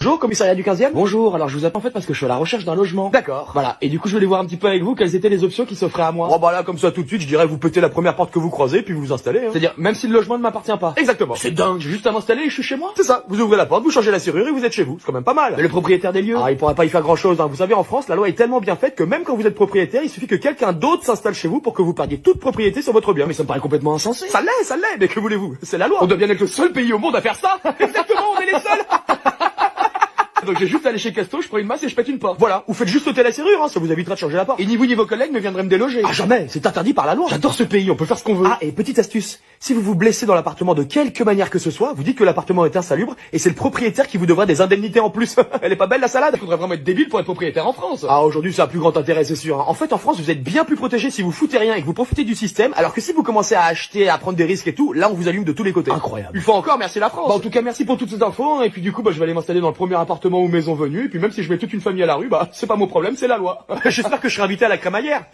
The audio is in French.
Bonjour, commissariat du 15e. Bonjour, alors je vous appelle en fait parce que je suis à la recherche d'un logement. D'accord. Voilà, et du coup je voulais voir un petit peu avec vous quelles étaient les options qui s'offraient à moi. Oh bah là, comme ça tout de suite, je dirais vous pétez la première porte que vous croisez, puis vous vous installez. Hein. C'est-à-dire, même si le logement ne m'appartient pas. Exactement. C'est dingue, j'ai juste à m'installer et je suis chez moi. C'est ça, vous ouvrez la porte, vous changez la serrure et vous êtes chez vous. C'est quand même pas mal. Mais le propriétaire des lieux. Ah, il pourra pas y faire grand chose, hein. Vous savez, en France, la loi est tellement bien faite que même quand vous êtes propriétaire, il suffit que quelqu'un d'autre s'installe chez vous pour que vous perdiez toute propriété sur votre bien. Mais ça me paraît complètement insensé. Ça l'est, mais que voulez-vous? C'est la loi. On doit bien être le seul pays au monde à faire ça. Exactement, on est les seuls. Donc j'ai juste à aller chez Casto, je prends une masse et je pète une porte. Voilà, vous faites juste sauter la serrure, hein, ça vous évitera de changer la porte. Et ni vous ni vos collègues ne viendraient me déloger. Ah jamais, c'est interdit par la loi. J'adore ce pays, on peut faire ce qu'on veut. Ah, et petite astuce, si vous vous blessez dans l'appartement de quelque manière que ce soit, vous dites que l'appartement est insalubre et c'est le propriétaire qui vous devra des indemnités en plus. Elle est pas belle la salade? Faudrait vraiment être débile pour être propriétaire en France. Ah, aujourd'hui ça a plus grand intérêt, c'est sûr. Hein. En fait, en France, vous êtes bien plus protégé si vous foutez rien et que vous profitez du système, alors que si vous commencez à acheter, à prendre des risques et tout, là on vous allume de tous les côtés. Incroyable. Une fois encore, merci la France. Bah, en tout cas, merci pour toutes ces infos, hein, et puis du coup, bah, je vais aller m'installer dans le premier appartement ou maison venue, et puis même si je mets toute une famille à la rue, bah, c'est pas mon problème, c'est la loi. J'espère que je serai invité à la crémaillère.